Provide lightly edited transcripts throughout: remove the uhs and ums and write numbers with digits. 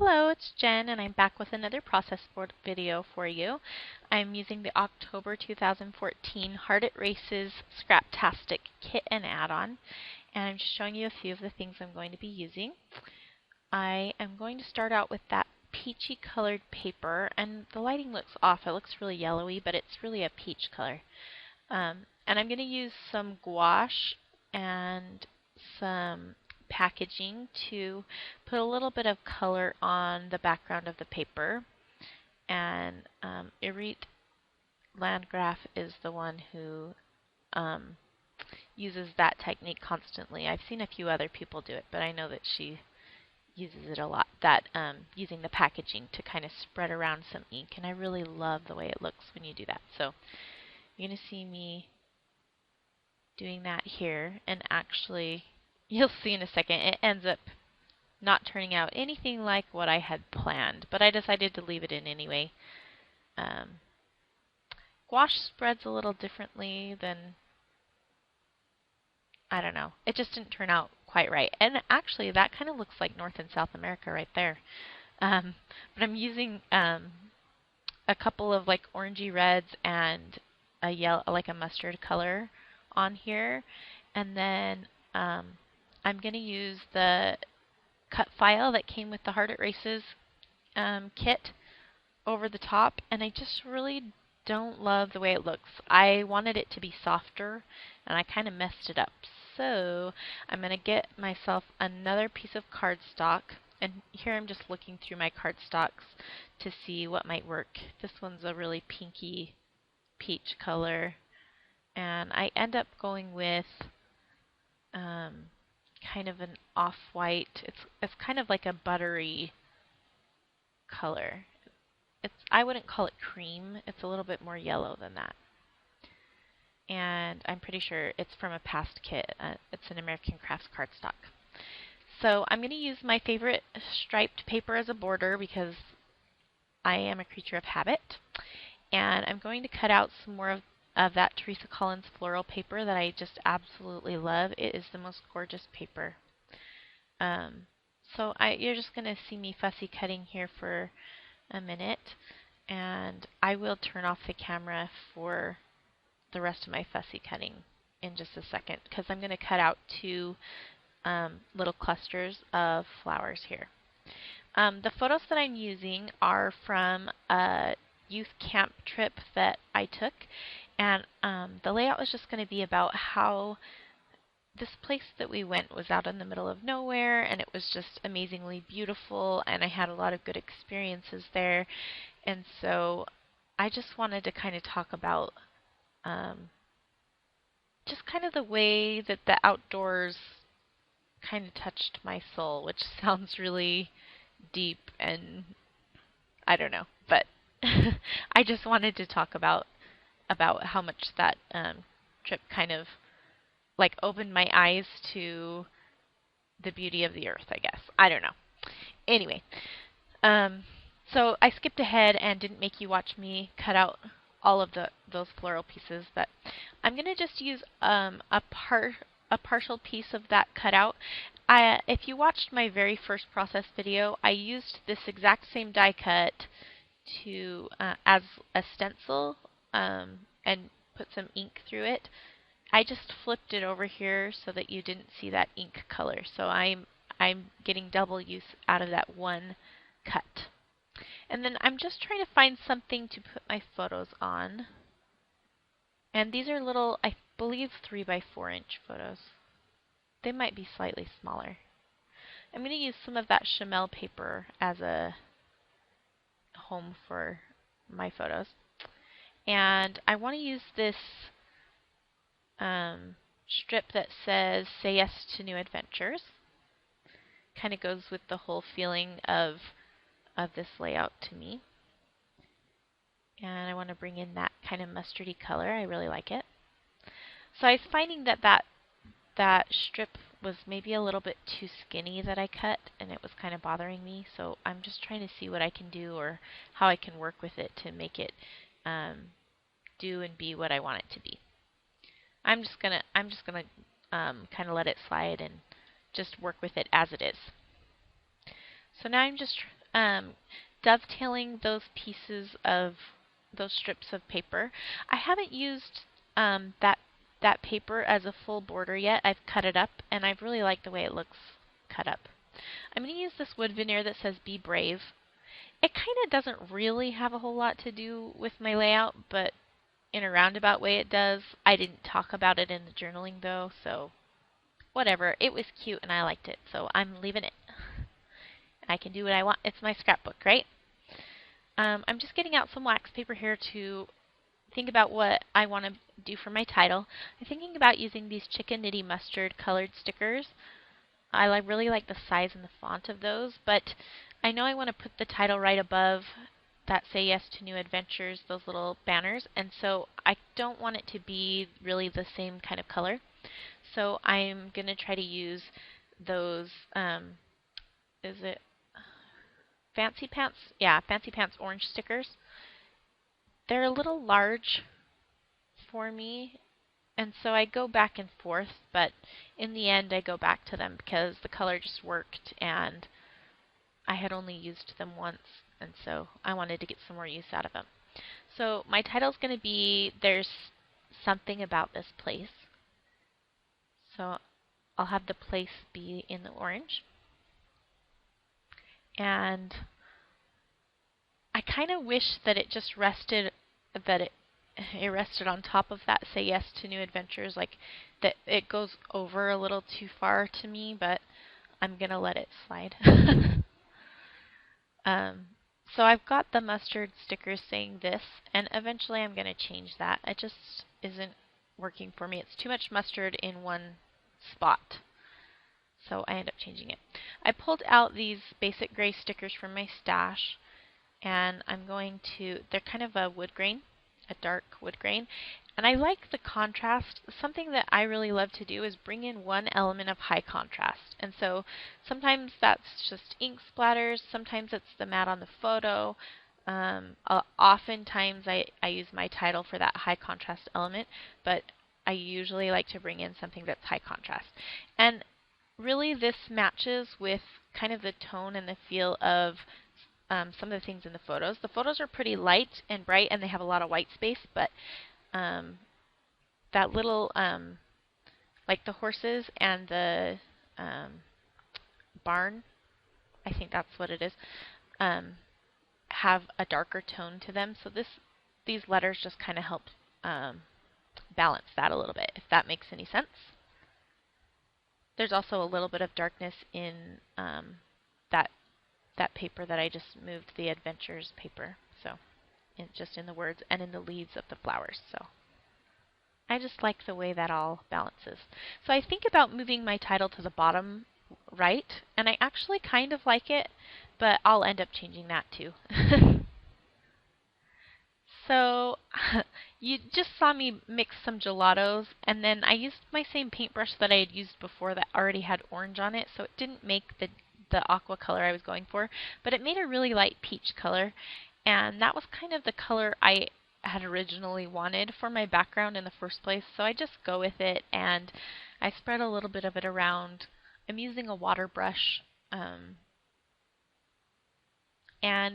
Hello, it's Jen, and I'm back with another process board video for you. I'm using the October 2014 Heart It Races Scraptastic Kit and Add-on, and I'm just showing you a few of the things I'm going to be using. I am going to start out with that peachy colored paper, and the lighting looks off. It looks really yellowy, but it's really a peach color. And I'm going to use some gouache and some packaging to put a little bit of color on the background of the paper. And Irit Landgraf is the one who uses that technique constantly. I've seen a few other people do it, but I know that she uses it a lot, using the packaging to kind of spread around some ink, and I really love the way it looks when you do that. So you're going to see me doing that here, and actually you'll see in a second it ends up not turning out anything like what I had planned, but I decided to leave it in anyway. Gouache spreads a little differently than, I don't know, it just didn't turn out quite right. And actually that kind of looks like North and South America right there. But I'm using a couple of like orangey reds and a yellow, like a mustard color on here, and then I'm going to use the cut file that came with the Heart It Races kit over the top, and I just really don't love the way it looks. I wanted it to be softer, and I kind of messed it up. So I'm going to get myself another piece of cardstock, and here I'm just looking through my cardstocks to see what might work. This one's a really pinky peach color, and I end up going with kind of an off-white. It's kind of like a buttery color. I wouldn't call it cream. It's a little bit more yellow than that. And I'm pretty sure it's from a past kit. It's an American Crafts cardstock. So I'm going to use my favorite striped paper as a border because I am a creature of habit. And I'm going to cut out some more of that Teresa Collins floral paper that I just absolutely love. It is the most gorgeous paper. So you're just going to see me fussy cutting here for a minute, and I will turn off the camera for the rest of my fussy cutting in just a second because I'm going to cut out two little clusters of flowers here. The photos that I'm using are from a youth camp trip that I took, and the layout was just going to be about how this place that we went was out in the middle of nowhere, and it was just amazingly beautiful, and I had a lot of good experiences there. And so I just wanted to kind of talk about just kind of the way that the outdoors kind of touched my soul, which sounds really deep and I don't know, but I just wanted to talk about how much that trip kind of like opened my eyes to the beauty of the earth, I guess. I don't know. Anyway, so I skipped ahead and didn't make you watch me cut out all of those floral pieces, but I'm going to just use a partial piece of that cutout. If you watched my very first process video, I used this exact same die cut to as a stencil and put some ink through it. I just flipped it over here so that you didn't see that ink color. So I'm getting double use out of that one cut. And then I'm just trying to find something to put my photos on. And these are little, I believe, 3 by 4 inch photos. They might be slightly smaller. I'm going to use some of that Chamel paper as a home for my photos. And I want to use this strip that says "Say Yes to New Adventures." Kind of goes with the whole feeling of this layout to me. And I want to bring in that kind of mustardy color. I really like it. So I was finding that strip was maybe a little bit too skinny that I cut, and it was kind of bothering me. So I'm just trying to see what I can do or how I can work with it to make it do and be what I want it to be. I'm just gonna kind of let it slide and just work with it as it is. So now I'm just um, dovetailing those pieces of those strips of paper. I haven't used that paper as a full border yet. I've cut it up, and I really like the way it looks cut up. I'm going to use this wood veneer that says Be Brave. It kind of doesn't really have a whole lot to do with my layout, but in a roundabout way it does. I didn't talk about it in the journaling though, so whatever. It was cute and I liked it, so I'm leaving it. I can do what I want. It's my scrapbook, right? I'm just getting out some wax paper here to think about what I want to do for my title. I'm thinking about using these Chicken Nitty Mustard colored stickers. I really like the size and the font of those, but I know I want to put the title right above that Say Yes to New Adventures, those little banners, and so I don't want it to be really the same kind of color. So I'm going to try to use those, is it Fancy Pants? Yeah, Fancy Pants orange stickers. They're a little large for me, and so I go back and forth, but in the end I go back to them because the color just worked and I had only used them once, and so I wanted to get some more use out of them. So my title's going to be There's Something About This Place. So I'll have the place be in the orange. And I kind of wish that it just rested, that it rested on top of that Say Yes to New Adventures, like that it goes over a little too far to me, but I'm going to let it slide. So I've got the mustard stickers saying this, and eventually I'm going to change that. It just isn't working for me. It's too much mustard in one spot. So I end up changing it. I pulled out these basic gray stickers from my stash, and I'm going to, they're kind of a wood grain, a dark wood grain, and I like the contrast. Something that I really love to do is bring in one element of high contrast, and so sometimes that's just ink splatters, sometimes it's the mat on the photo. Oftentimes I use my title for that high contrast element, but I usually like to bring in something that's high contrast. And really this matches with kind of the tone and the feel of some of the things in the photos. The photos are pretty light and bright and they have a lot of white space, but that little, like the horses and the barn, I think that's what it is, have a darker tone to them. So these letters just kind of help balance that a little bit, if that makes any sense. There's also a little bit of darkness in that paper that I just moved, the Adventures paper. So just in the words and in the leaves of the flowers. So I just like the way that all balances. So I think about moving my title to the bottom right, and I actually kind of like it, but I'll end up changing that too. So you just saw me mix some gelatos, and then I used my same paintbrush that I had used before that already had orange on it, so it didn't make the aqua color I was going for, but it made a really light peach color, and that was kind of the color I had originally wanted for my background in the first place, so I just go with it, and I spread a little bit of it around. I'm using a water brush, and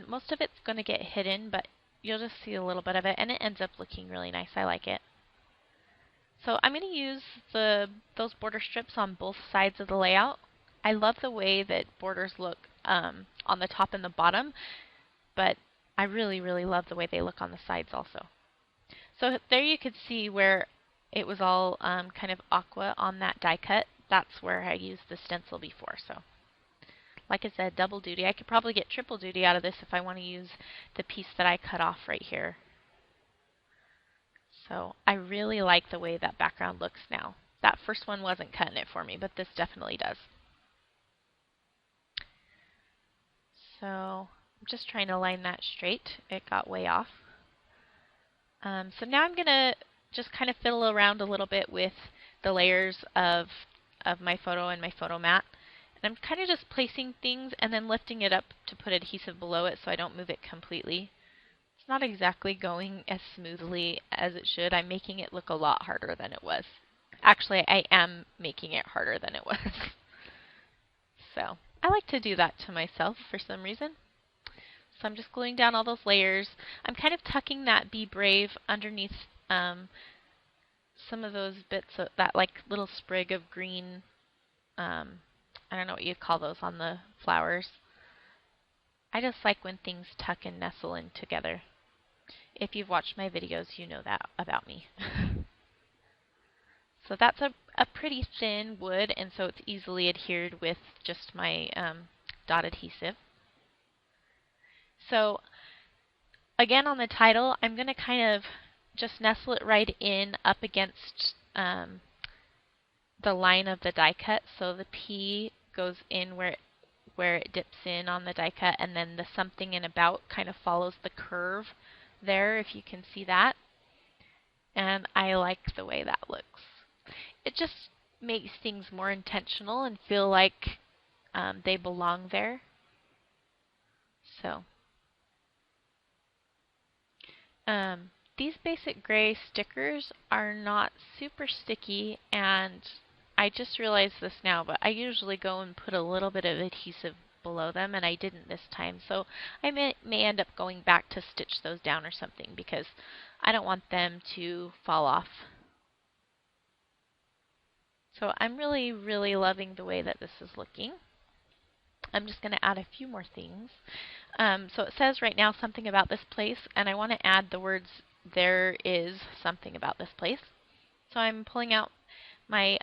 most of it's going to get hidden, but you'll just see a little bit of it, and it ends up looking really nice. I like it. So I'm going to use those border strips on both sides of the layout. I love the way that borders look on the top and the bottom, but I really, really love the way they look on the sides also. So there you could see where it was all kind of aqua on that die cut. That's where I used the stencil before. So like I said, double duty. I could probably get triple duty out of this if I want to use the piece that I cut off right here. So I really like the way that background looks now. That first one wasn't cutting it for me, but this definitely does. So I'm just trying to line that straight. It got way off. So now I'm going to just kind of fiddle around a little bit with the layers of my photo and my photo mat. And I'm kind of just placing things and then lifting it up to put adhesive below it so I don't move it completely. It's not exactly going as smoothly as it should. I'm making it look a lot harder than it was. Actually, I am making it harder than it was. So I like to do that to myself for some reason. So I'm just gluing down all those layers. I'm kind of tucking that Be Brave underneath some of those bits of that like little sprig of green, I don't know what you'd call those on the flowers. I just like when things tuck and nestle in together. If you've watched my videos, you know that about me. So that's a pretty thin wood, and so it's easily adhered with just my dot adhesive. So again, on the title, I'm going to kind of just nestle it right in up against the line of the die cut. So the P goes in where it dips in on the die cut, and then the something and about kind of follows the curve there, if you can see that. And I like the way that looks. It just makes things more intentional and feel like they belong there. So these basic gray stickers are not super sticky, and I just realized this now, but I usually go and put a little bit of adhesive below them, and I didn't this time. So I may end up going back to stitch those down or something because I don't want them to fall off. So I'm really, really loving the way that this is looking. I'm just going to add a few more things. So it says right now something about this place, and I want to add the words there is something about this place. So I'm pulling out my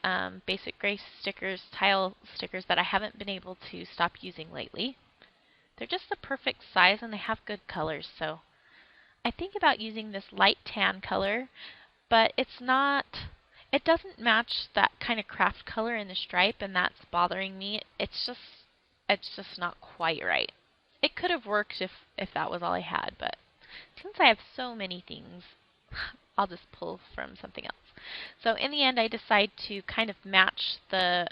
basic gray stickers, tile stickers that I haven't been able to stop using lately. They're just the perfect size and they have good colors, so I think about using this light tan color, but it's not, it doesn't match that kind of craft color in the stripe, and that's bothering me. It's just not quite right. It could have worked if that was all I had, but since I have so many things, I'll just pull from something else. So in the end, I decide to kind of match the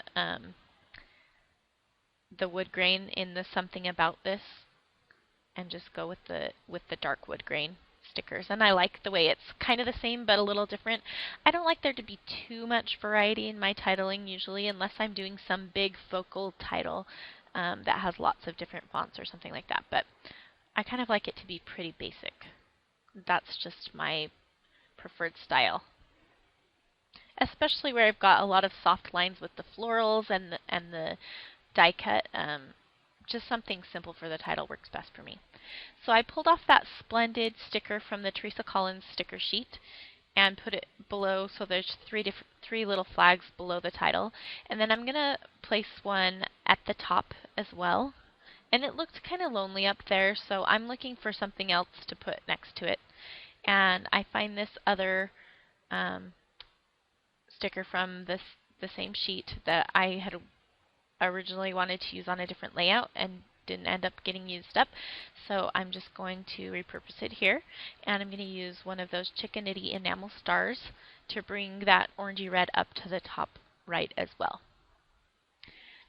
wood grain in the something about this, and just go with the dark wood grain stickers. And I like the way it's kind of the same but a little different. I don't like there to be too much variety in my titling usually, unless I'm doing some big focal title that has lots of different fonts or something like that. But I kind of like it to be pretty basic. That's just my preferred style. Especially where I've got a lot of soft lines with the florals and the die cut. Just something simple for the title works best for me. So I pulled off that splendid sticker from the Teresa Collins sticker sheet and put it below, so there's three little flags below the title. And then I'm going to place one at the top as well. And it looked kind of lonely up there, so I'm looking for something else to put next to it. And I find this other sticker from the same sheet that I had originally wanted to use on a different layout and didn't end up getting used up. So I'm just going to repurpose it here, and I'm going to use one of those Chickanity enamel stars to bring that orangey red up to the top right as well.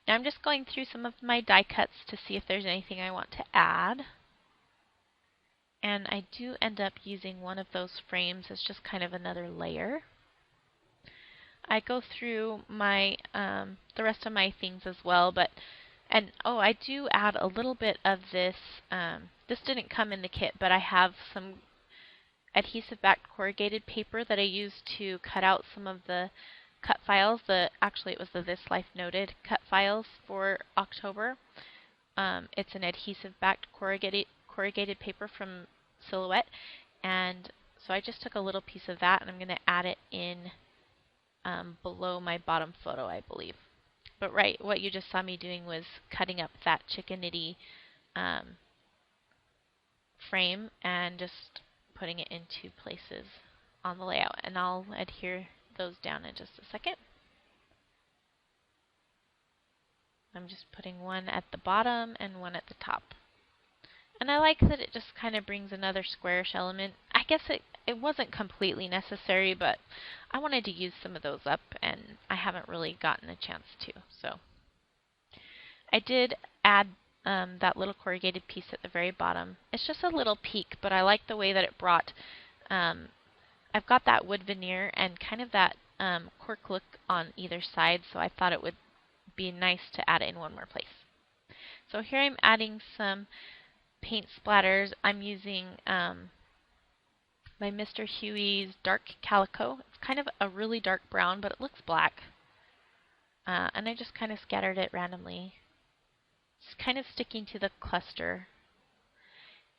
Now I'm just going through some of my die cuts to see if there's anything I want to add. And I do end up using one of those frames as just kind of another layer. I go through my the rest of my things as well, I do add a little bit of this. This didn't come in the kit, but I have some adhesive backed corrugated paper that I used to cut out some of the cut files. Actually, it was the This Life Noted cut files for October. It's an adhesive backed corrugated paper from Silhouette, and so I just took a little piece of that and I'm going to add it in below my bottom photo, I believe. But what you just saw me doing was cutting up that Chickanity frame and just putting it into places on the layout. And I'll adhere those down in just a second. I'm just putting one at the bottom and one at the top. And I like that it just kind of brings another squarish element. I guess it wasn't completely necessary, but I wanted to use some of those up, and I haven't really gotten a chance to. So I did add that little corrugated piece at the very bottom. It's just a little peek, but I like the way that it brought, I've got that wood veneer and kind of that cork look on either side, so I thought it would be nice to add it in one more place. So here I'm adding some paint splatters. I'm using my Mr. Huey's Dark Calico. It's kind of a really dark brown, but it looks black. And I just kind of scattered it randomly. It's kind of sticking to the cluster.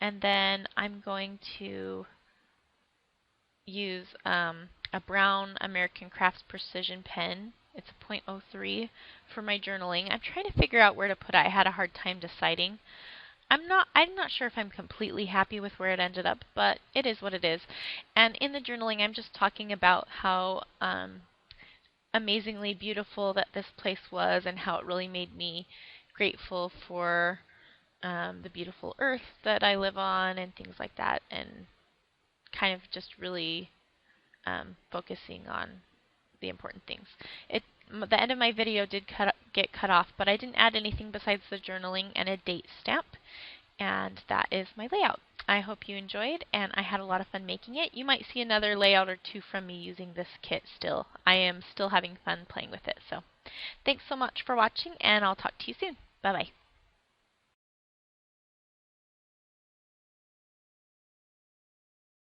And then I'm going to use a brown American Crafts Precision pen. It's a .03 for my journaling. I'm trying to figure out where to put it. I had a hard time deciding. I'm not sure if I'm completely happy with where it ended up, but it is what it is. And in the journaling, I'm just talking about how amazingly beautiful that this place was and how it really made me grateful for the beautiful earth that I live on and things like that, and kind of just really focusing on the important things. The end of my video did get cut off, but I didn't add anything besides the journaling and a date stamp, and that is my layout. I hope you enjoyed, and I had a lot of fun making it. You might see another layout or two from me using this kit still. I am still having fun playing with it. So thanks so much for watching, and I'll talk to you soon. Bye-bye.